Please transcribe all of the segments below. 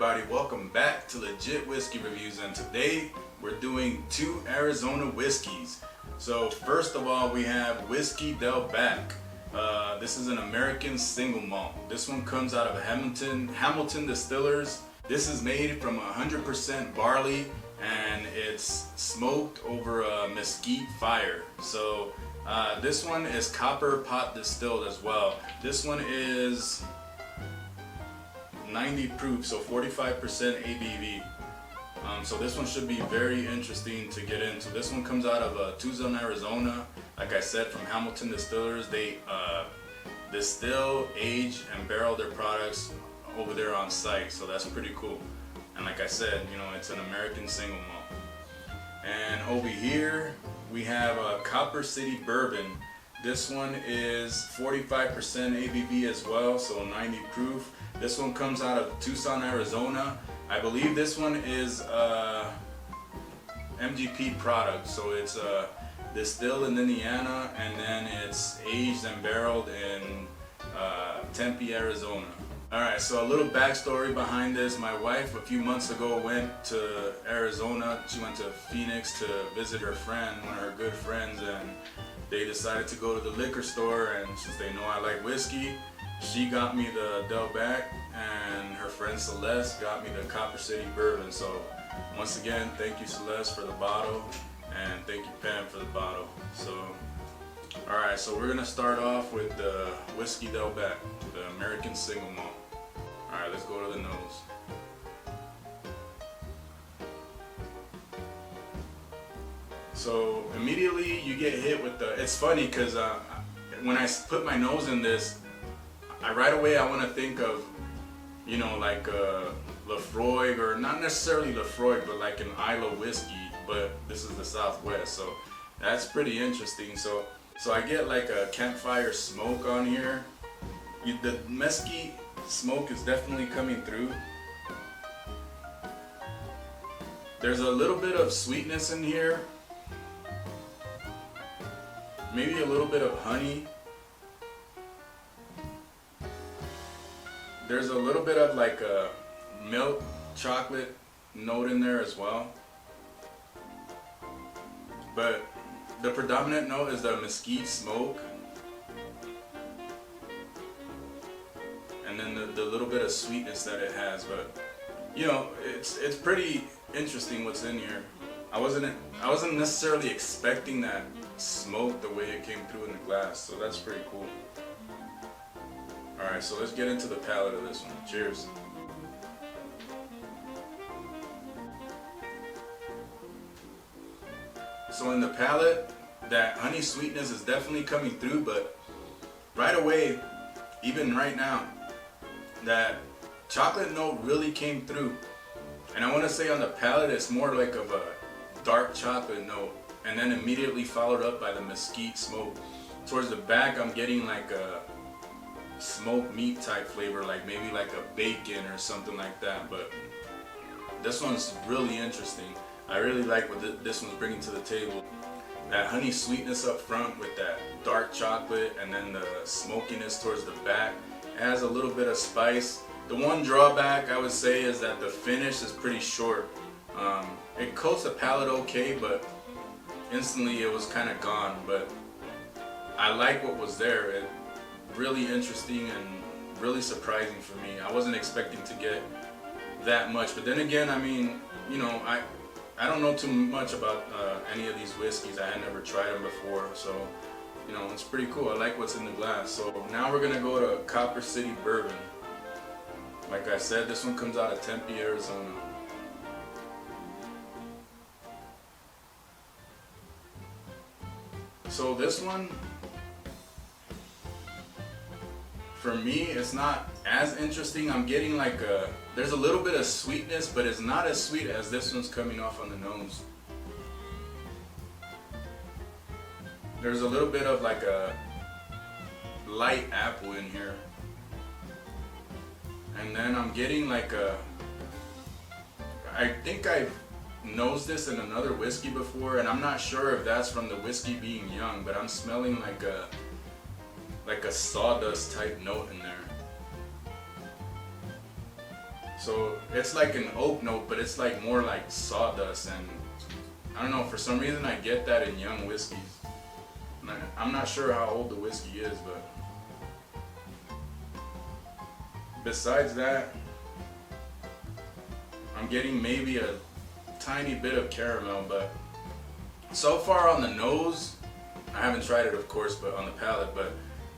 everybody, welcome back to Legit Whiskey Reviews, and today we're doing two Arizona whiskeys. So first of all, we have Whiskey Del Back. This is an American single malt. This one comes out of Hamilton Distillers. This is made from 100% barley and it's smoked over a mesquite fire. So this one is copper pot distilled as well. This one is 90 proof, so 45% ABV. So this one should be very interesting to get into. This one comes out of Tucson, Arizona. Like I said, from Hamilton Distillers. They distill, age, and barrel their products over there on site, so that's pretty cool. And like I said, you know, it's an American single malt. And over here we have a Copper City Bourbon. This one is 45% ABV as well, so 90 proof. This one comes out of Tucson, Arizona. I believe this one is MGP product, so it's distilled in Indiana and then it's aged and barreled in Tempe, Arizona. Alright, so a little backstory behind this. My wife a few months ago went to Arizona. She went to Phoenix to visit her friend, one of her good friends, and they decided to go to the liquor store, and since they know I like whiskey, she got me the Del Back and her friend Celeste got me the Copper City Bourbon. So once again, thank you Celeste for the bottle and thank you Pam for the bottle. So alright, so we're gonna start off with the Whiskey Del Back, the American single malt. Alright, let's go to the nose. So immediately you get hit with the, it's funny because when I put my nose in this, right away I want to think of, you know, like Lafroig, or not necessarily Lafroig, but like an Isla whiskey, but this is the Southwest, so that's pretty interesting. So I get like a campfire smoke on here. The mesquite smoke is definitely coming through. There's a little bit of sweetness in here, maybe a little bit of honey. There's a little bit of like a milk chocolate note in there as well. But the predominant note is the mesquite smoke. And then the little bit of sweetness that it has. But you know, it's pretty interesting what's in here. I wasn't necessarily expecting that smoke the way it came through in the glass, so that's pretty cool. Alright, so let's get into the palate of this one. Cheers. So in the palate, that honey sweetness is definitely coming through, but right away, even right now, that chocolate note really came through. And I want to say on the palate, it's more like of a dark chocolate note, and then immediately followed up by the mesquite smoke. Towards the back, I'm getting like a smoked meat type flavor, like maybe like a bacon or something like that. But this one's really interesting. I really like what this one's bringing to the table. That honey sweetness up front with that dark chocolate, and then the smokiness towards the back. It has a little bit of spice. The one drawback I would say is that the finish is pretty short. It coats the palate okay, but instantly it was kind of gone. But I like what was there. It really interesting and really surprising for me. I wasn't expecting to get that much, but then again, I mean, you know, I don't know too much about any of these whiskeys. I had never tried them before, so you know, it's pretty cool. I like what's in the glass. So now we're gonna go to Copper City Bourbon. Like I said, this one comes out of Tempe, Arizona. So this one, for me, it's not as interesting. I'm getting like there's a little bit of sweetness, but it's not as sweet as this one's coming off on the nose. There's a little bit of like a light apple in here. And then I'm getting like I think I've nosed this in another whiskey before, and I'm not sure if that's from the whiskey being young, but I'm smelling like a sawdust type note in there. So it's like an oak note, but it's like more like sawdust, and I don't know, for some reason I get that in young whiskeys. I'm not sure how old the whiskey is, but besides that, I'm getting maybe a tiny bit of caramel, but so far on the nose, I haven't tried it of course, but on the palate, but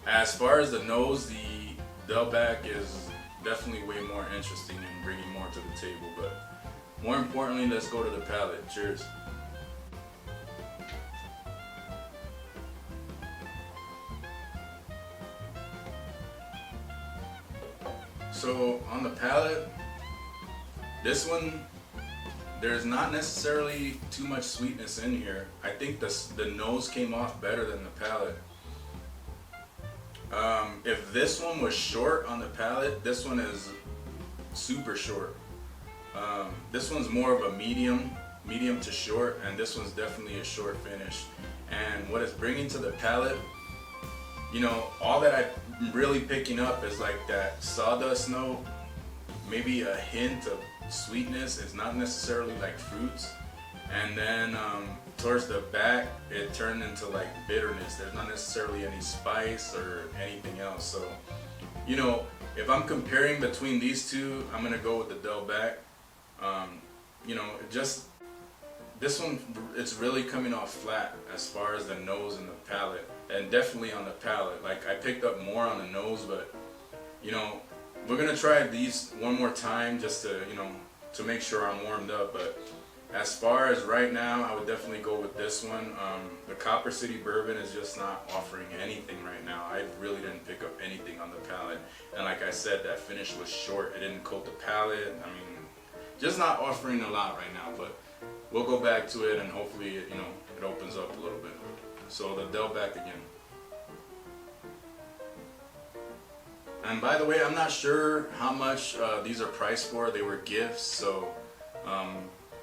as far as the nose, the Delback is definitely way more interesting and bringing more to the table, but more importantly, let's go to the palate. Cheers. So on the palate, this one, there's not necessarily too much sweetness in here. I think the nose came off better than the palate. If this one was short on the palate, this one is super short. This one's more of a medium to short, and this one's definitely a short finish. And what it's bringing to the palate, you know, all that I'm really picking up is like that sawdust note, maybe a hint of sweetness. It's not necessarily like fruits. And then towards the back, it turned into like bitterness. There's not necessarily any spice or anything else. So, you know, if I'm comparing between these two, I'm gonna go with the Delback. You know, just this one, it's really coming off flat as far as the nose and the palate, and definitely on the palate. Like I picked up more on the nose, but you know, we're gonna try these one more time just to, you know, to make sure I'm warmed up. But as far as right now, I would definitely go with this one. The Copper City Bourbon is just not offering anything right now. I really didn't pick up anything on the palate, and like I said, that finish was short. It didn't coat the palate. I mean, just not offering a lot right now. But we'll go back to it, and hopefully, you know, it opens up a little bit. So the Delback again. And by the way, I'm not sure how much these are priced for. They were gifts, so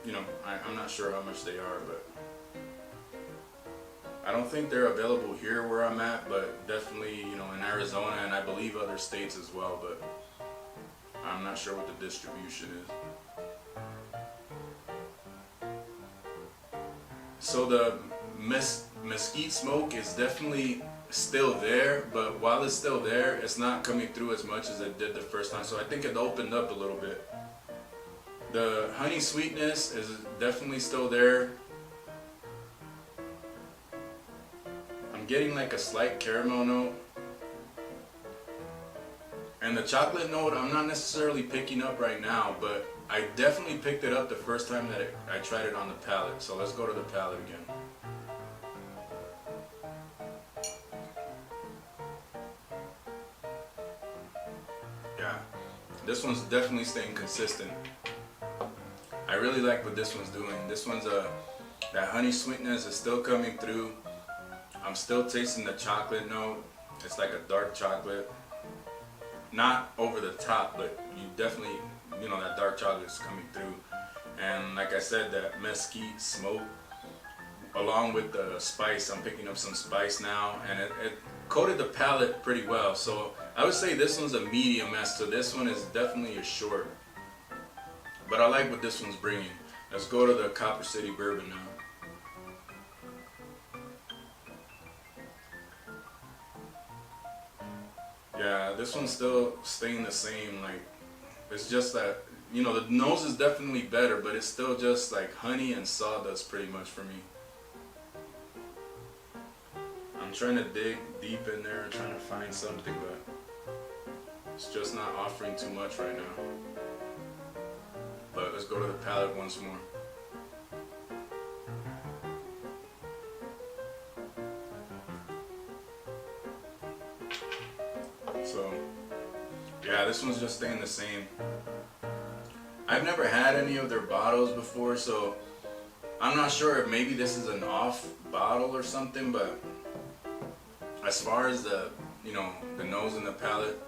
you know, I'm not sure how much they are, but I don't think they're available here where I'm at, but definitely, you know, in Arizona and I believe other states as well, but I'm not sure what the distribution is. So the mesquite smoke is definitely still there, but while it's still there, it's not coming through as much as it did the first time, so I think it opened up a little bit. The honey sweetness is definitely still there. I'm getting like a slight caramel note. And the chocolate note, I'm not necessarily picking up right now, but I definitely picked it up the first time that I tried it on the palate. So let's go to the palate again. Yeah, this one's definitely staying consistent. I really like what this one's doing. This one's that honey sweetness is still coming through. I'm still tasting the chocolate note. It's like a dark chocolate. Not over the top, but you definitely, you know, that dark chocolate is coming through. And like I said, that mesquite smoke, along with the spice, I'm picking up some spice now, and it coated the palate pretty well. So I would say this one's a medium, as to this one is definitely a short. But I like what this one's bringing. Let's go to the Copper City Bourbon now. Yeah, this one's still staying the same. Like, it's just that, you know, the nose is definitely better, but it's still just like honey and sawdust pretty much for me. I'm trying to dig deep in there, trying to find something, but it's just not offering too much right now. But let's go to the palate once more. So, yeah, this one's just staying the same. I've never had any of their bottles before, so I'm not sure if maybe this is an off bottle or something, but as far as the, you know, the nose and the palate,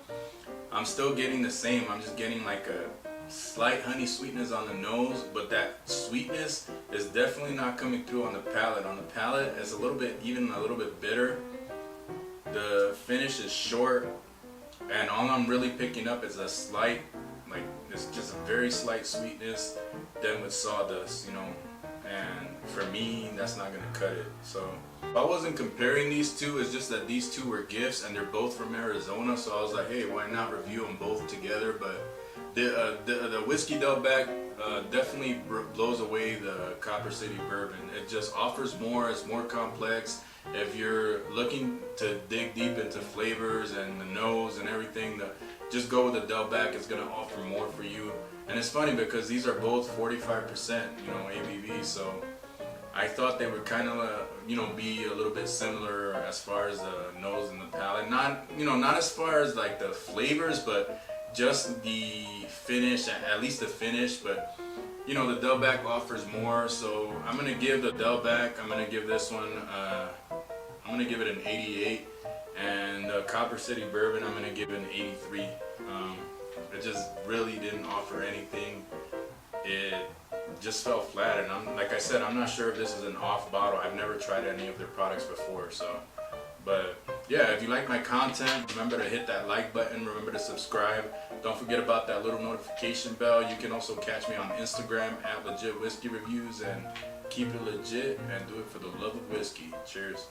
I'm still getting the same. I'm just getting like a slight honey sweetness on the nose, but that sweetness is definitely not coming through on the palate. On the palate, it's a little bit, even a little bit bitter. The finish is short, and all I'm really picking up is a slight Like, it's just a very slight sweetness than with sawdust, you know. And for me, that's not gonna cut it. So I wasn't comparing these two, it's just that these two were gifts and they're both from Arizona, so I was like, hey, why not review them both together? But the Whiskey Delback definitely blows away the Copper City Bourbon. It just offers more, it's more complex. If you're looking to dig deep into flavors and the nose and everything, just go with the Delback. It's gonna offer more for you. And it's funny because these are both 45%, you know, ABV. So I thought they would kind of, you know, be a little bit similar as far as the nose and the palate. Not, you know, not as far as like the flavors, but just the finish, at least the finish. But you know, the Delback offers more. So I'm gonna give the Delback, I'm gonna give this one, I'm gonna give it an 88. And the Copper City Bourbon, I'm gonna give it an 83. It just really didn't offer anything. It just fell flat, and like I said, I'm not sure if this is an off bottle. I've never tried any of their products before, so. But yeah, if you like my content, remember to hit that like button, remember to subscribe. Don't forget about that little notification bell. You can also catch me on Instagram at LegitWhiskeyReviews, and keep it legit and do it for the love of whiskey. Cheers.